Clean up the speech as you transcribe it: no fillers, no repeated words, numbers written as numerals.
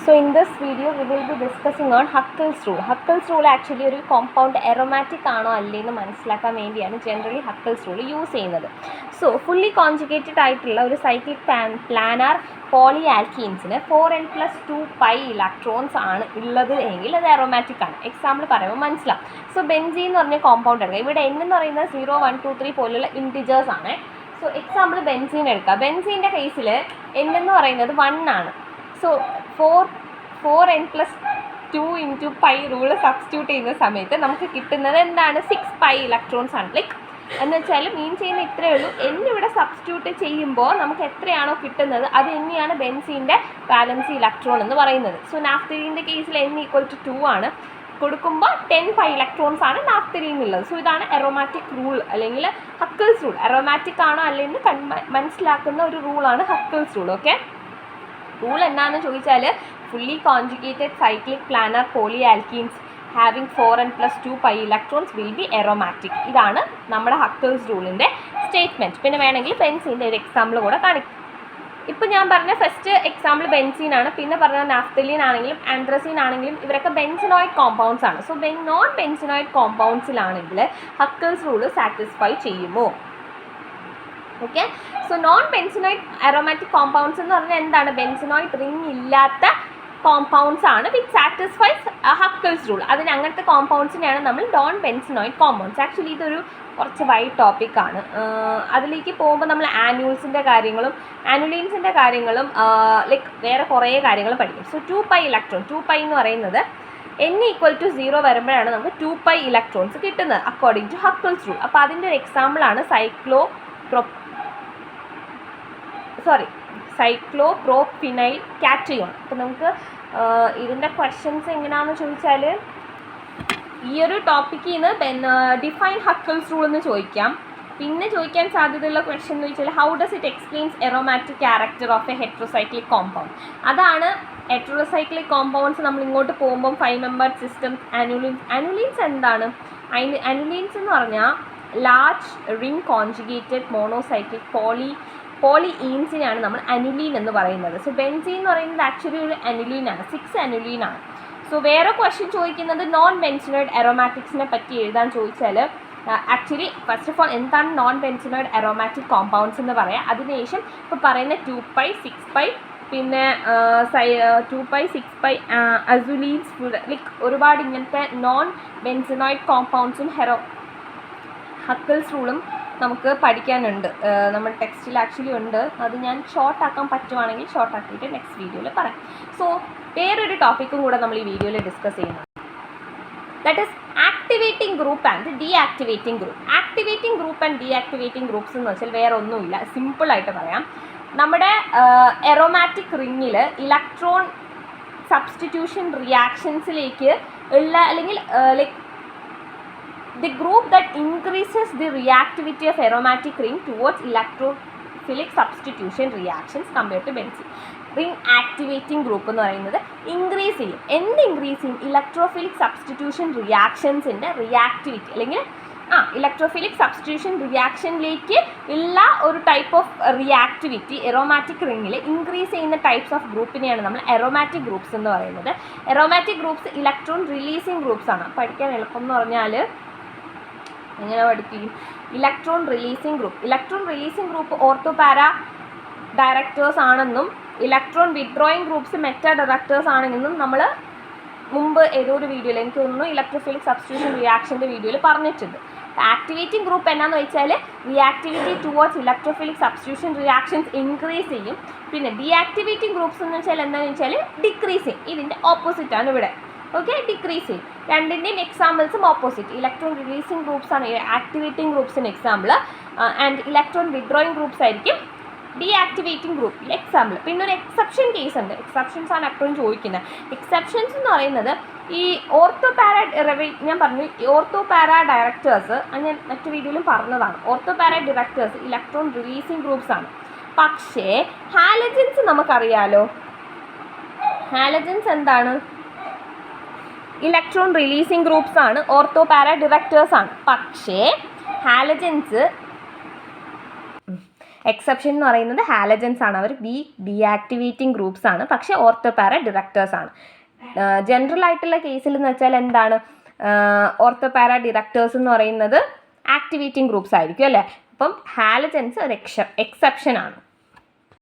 So in this video we will be discussing on Huckel's rule. Huckel's rule actually ഒരു compound aromatic ആണോ അല്ലേന്ന് മനസ്സിലാക്കാൻ വേണ്ടിയാണ് generally Huckel's rule use ചെയ്യുന്നത്. So fully conjugated ആയിട്ടുള്ള ഒരു cyclic planar polyalkenesന് 4n+2 pi electrons ആണ് ഉള്ളത് എങ്കിൽ അത് aromatic ആണ്. എക്സാമ്പിൾ പറയുമ്പോൾ മനസ്സിലാവും. സോ ബെൻസീൻ എന്ന് പറഞ്ഞ കോമ്പൗണ്ട് എടുക്കുക. ഇവിടെ n എന്ന് പറയുന്നത് 0, 1, 2, 3 പോലുള്ള ഇൻറ്റിജേഴ്സ് ആണ്. സോ എക്സാമ്പിൾ ബെൻസീൻ എടുക്കുക. ബെൻസീൻ്റെ കേസിൽ n എന്ന് പറയുന്നത് 1 ആണ്. So 4n+2 into pi rule substitute ചെയ്യുന്ന സമയത്ത് നമുക്ക് കിട്ടുന്നത് എന്താണ്? 6 pi ഇലക്ട്രോൺസ് ആണ്. ലൈക്ക് എന്ന് വെച്ചാൽ മീൻ ചെയ്യുന്ന ഇത്രയേ ഉള്ളൂ. ഇവിടെ സബ്സ്റ്റിറ്റ്യൂട്ട് ചെയ്യുമ്പോൾ നമുക്ക് എത്രയാണോ കിട്ടുന്നത് അത് തന്നെയാണ് ബെൻസീൻ്റെ വാലൻസി ഇലക്ട്രോൺ എന്ന് പറയുന്നത്. സോ നാഫ്തലീൻ്റെ കേസിൽ n=2 ആണ്. കൊടുക്കുമ്പോൾ 10 pi ഇലക്ട്രോൺസ് ആണ് നാഫ്തലീനുള്ളത്. സോ ഇതാണ് അറോമാറ്റിക് റൂൾ അല്ലെങ്കിൽ ഹക്കിൾസ് റൂൾ. അറോമാറ്റിക് ആണോ അല്ലെങ്കിൽ മനസ്സിലാക്കുന്ന ഒരു റൂളാണ് ഹക്കിൾസ് റൂൾ. ഓക്കെ, റൂൾ എന്താണെന്ന് ചോദിച്ചാൽ fully conjugated cyclic planar polyalkenes having 4n+2 pi electrons will be aromatic. ഇതാണ് നമ്മുടെ ഹക്കിൾസ് റൂളിൻ്റെ സ്റ്റേറ്റ്മെൻറ്റ്. പിന്നെ വേണമെങ്കിൽ ബെൻസീൻ്റെ ഒരു എക്സാമ്പിൾ കൂടെ കാണിക്കും. ഇപ്പോൾ ഞാൻ പറഞ്ഞ ഫസ്റ്റ് എക്സാമ്പിൾ ബെൻസീൻ ആണ്. പിന്നെ പറഞ്ഞ നാഫ്തലീൻ ആണെങ്കിലും ആന്ത്രസീൻ ആണെങ്കിലും ഇവരൊക്കെ ബെൻസിനോയിഡ് കോമ്പൗണ്ട്സ് ആണ്. സോ നോൺ ബെൻസിനോയിഡ് കോമ്പൗണ്ട്സിലാണെങ്കിൽ ഹക്കിൾസ് റൂൾ സാറ്റിസ്ഫൈ ചെയ്യുമോ? Okay, so non benzenoid aromatic compounds എന്ന് പറഞ്ഞാൽ എന്താണ്? ബെൻസിനോയിഡ് റിംഗ് ഇല്ലാത്ത കോമ്പൗണ്ട്സ് ആണ് വിച്ച് സാറ്റിസ്ഫൈസ് ഹക്കിൾസ് റൂൾ. അതിന് അങ്ങനത്തെ കോമ്പൗണ്ട്സിനെയാണ് നമ്മൾ നോൺ ബെൻസിനോയിഡ് കോമ്പൗണ്ട്സ്. ആക്ച്വലി ഇതൊരു കുറച്ച് വൈഡ് ടോപ്പിക്കാണ്. അതിലേക്ക് പോകുമ്പോൾ നമ്മൾ ആനുവൽസിൻ്റെ കാര്യങ്ങളും ആനുലീൻസിൻ്റെ കാര്യങ്ങളും ലൈക്ക് വേറെ കുറേ കാര്യങ്ങൾ പഠിക്കും. സോ 2 pi ഇലക്ട്രോൺ, 2 pi എന്ന് പറയുന്നത് n=0 വരുമ്പോഴാണ് നമുക്ക് 2 pi ഇലക്ട്രോൺസ് കിട്ടുന്നത് അക്കോർഡിംഗ് ടു ഹക്കിൾസ് റൂൾ. അപ്പോൾ അതിൻ്റെ ഒരു എക്സാമ്പിളാണ് സൈക്ലോപ്രോപിനൈൽ കാറ്റയോൺ. അപ്പോൾ നമുക്ക് ഇതിൻ്റെ ക്വസ്റ്റ്യൻസ് എങ്ങനെയാണെന്ന് ചോദിച്ചാൽ ഈ ഒരു ടോപ്പിക്കിൽ നിന്ന് ഡിഫൈൻ ഹക്കിൾസ് റൂൾ എന്ന് ചോദിക്കാം. പിന്നെ ചോദിക്കാൻ സാധ്യതയുള്ള ക്വസ്റ്റ്യൻ എന്ന് ചോദിച്ചാൽ how does it explains aromatic character of a heterocyclic compound. അതാണ് ഹെട്രോസൈക്ലിക് കോമ്പൗണ്ട്സ്. നമ്മൾ ഇങ്ങോട്ട് പോകുമ്പം 5 member സിസ്റ്റം ആനുലീൻസ് എന്താണ്? ആനുലീൻസ് എന്ന് പറഞ്ഞാൽ ലാർജ് റിംഗ് കോൺജുഗേറ്റഡ് മോണോസൈക്ലിക് പോളിഈൻസിനെയാണ് നമ്മൾ അനുലീൻ എന്ന് പറയുന്നത്. സോ ബെൻസീൻ എന്ന് പറയുന്നത് ആക്ച്വലി ഒരു അനുലീനാണ്, 6 അനുലീനാണ്. സോ വേറെ ക്വസ്റ്റ്യൻ ചോദിക്കുന്നത് നോൺ ബെൻസിനോയിഡ് അറോമാറ്റിക്സിനെ പറ്റി എഴുതാൻ ചോദിച്ചാൽ ആക്ച്വലി ഫസ്റ്റ് ഓഫ് ഓൾ എന്താണ് നോൺ ബെൻസിനോയിഡ് അറോമാറ്റിക് കോമ്പൗണ്ട്സ് എന്ന് പറയാം. അതിനുശേഷം ഇപ്പോൾ പറയുന്ന 2 pi 6 pi പിന്നെ 2 pi 6 pi അസുലീൻസ് ലൈക്ക് ഒരുപാട് ഇങ്ങനത്തെ നോൺ ബെൻസിനോയിഡ് കോമ്പൗണ്ട്സും ഹക്കിൾസ് റൂളും നമുക്ക് പഠിക്കാനുണ്ട്. നമ്മുടെ ടെക്സ്റ്റിൽ ആക്ച്വലി ഉണ്ട്. അത് ഞാൻ ഷോർട്ടാക്കാൻ പറ്റുവാണെങ്കിൽ ഷോർട്ടാക്കിയിട്ട് നെക്സ്റ്റ് വീഡിയോയിൽ പറയാം. സോ വേറൊരു ടോപ്പിക്കും കൂടെ നമ്മൾ ഈ വീഡിയോയിൽ ഡിസ്കസ് ചെയ്യുന്നത് that is activating group and deactivating group. Activating group and deactivating groups എന്ന് വെച്ചാൽ വേറെ ഒന്നുമില്ല, സിമ്പിളായിട്ട് പറയാം. നമ്മുടെ എറോമാറ്റിക് റിങ്ങിൽ ഇലക്ട്രോൺ സബ്സ്റ്റിറ്റ്യൂഷൻ റിയാക്ഷൻസിലേക്ക് ഉള്ള അല്ലെങ്കിൽ like the group that increases the reactivity of aromatic ring towards electrophilic substitution reactions compared to benzene. Ring activating group എന്ന് പറയുന്നത് ഇൻക്രീസ് ചെയ്യും. ഇൻക്രീസ് ചെയ്യും? ഇലക്ട്രോഫിലിക് സബ്സ്റ്റിറ്റ്യൂഷൻ റിയാക്ഷൻസിൻ്റെ റിയാക്ടിവിറ്റി അല്ലെങ്കിൽ ഇലക്ട്രോഫിലിക് സബ്സ്റ്റിറ്റ്യൂഷൻ റിയാക്ഷനിലേക്ക് ഉള്ള ഒരു ടൈപ്പ് ഓഫ് റിയാക്ടിവിറ്റി എറോമാറ്റിക് റിങ്ങിൽ ഇൻക്രീസ് ചെയ്യുന്ന ടൈപ്സ് ഓഫ് ഗ്രൂപ്പിനെയാണ് നമ്മൾ എറോമാറ്റിക് ഗ്രൂപ്പ്സ് എന്ന് പറയുന്നത്. Aromatic groups electron releasing groups ആണ്. പഠിക്കാൻ എളുപ്പം എന്ന് പറഞ്ഞാൽ എങ്ങനെ പഠിപ്പിക്കും? Electron releasing group ortho para directors ആണെന്നും electron withdrawing groups meta directors ആണെന്നും നമ്മൾ മുമ്പ് ഏതോ ഒരു വീഡിയോയിൽ എനിക്ക് തോന്നുന്നു ഇലക്ട്രോഫിലിക് സബ്സ്റ്റിറ്റ്യൂഷൻ റിയാക്ഷൻ്റെ വീഡിയോയിൽ പറഞ്ഞിട്ടുണ്ട്. ആക്ടിവേറ്റിംഗ് ഗ്രൂപ്പ് എന്നാന്ന് വെച്ചാൽ reactivity towards electrophilic substitution reactions increase ചെയ്യും. പിന്നെ ഡീആക്ടിവേറ്റിംഗ് ഗ്രൂപ്പ്സ് എന്ന് വെച്ചാൽ എന്താണെന്ന് വെച്ചാൽ ഡിക്രീസ് ചെയ്യും. ഇതിൻ്റെ ഓപ്പോസിറ്റാണ് ഇവിടെ. ഓക്കെ, ഡിക്രീസ് ചെയ്യും. രണ്ടിൻ്റെയും എക്സാമ്പിൾസും ഓപ്പോസിറ്റ്. ഇലക്ട്രോൺ റിലീസിങ് ഗ്രൂപ്പ്സ് ആണ് ആക്ടിവേറ്റിംഗ് ഗ്രൂപ്പ്സിന് example and electron withdrawing groups ആയിരിക്കും ഡീആക്ടിവേറ്റിംഗ് ഗ്രൂപ്പിൽ എക്സാമ്പിൾ. പിന്നെ ഒരു എക്സെപ്ഷൻ കേസ് ഉണ്ട്. എക്സെപ്ഷൻസ് ആണ് എപ്പോഴും ചോദിക്കുന്നത്. എക്സെപ്ഷൻസ് എന്ന് പറയുന്നത് ഈ ഞാൻ പറഞ്ഞു ഓർത്തോ പാരാ ഡയറക്ടേഴ്സ്, ഞാൻ മറ്റു വീഡിയോയിലും പറഞ്ഞതാണ്. Ortho para directors electron releasing groups ആണ്. പക്ഷേ ഹാലജൻസ് നമുക്കറിയാലോ. ഹാലജൻസ് എന്താണ്? ഇലക്ട്രോൺ റിലീസിങ് ഗ്രൂപ്പ്സ് ആണ്, ഓർത്തോ പാരാ ഡയറക്ടേഴ്സ് ആണ്. പക്ഷേ ഹാലജൻസ് എക്സെപ്ഷൻ എന്ന് പറയുന്നത് ഹാലജൻസ് ആണ്. അവർ ഡീആക്ടിവേറ്റിംഗ് ഗ്രൂപ്പ്സ് ആണ്, പക്ഷേ ഓർത്തോപാര ഡിറക്ടേഴ്സ് ആണ്. ജനറൽ ആയിട്ടുള്ള കേസിൽ എന്ന് വെച്ചാൽ എന്താണ്, ഓർത്തോപാര ഡിറക്ടേഴ്സ് എന്ന് പറയുന്നത് ആക്ടിവേറ്റിംഗ് ഗ്രൂപ്പ്സ് ആയിരിക്കും അല്ലേ. അപ്പം ഹാലജൻസ് ഒരു എക്സെപ്ഷൻ ആണ്.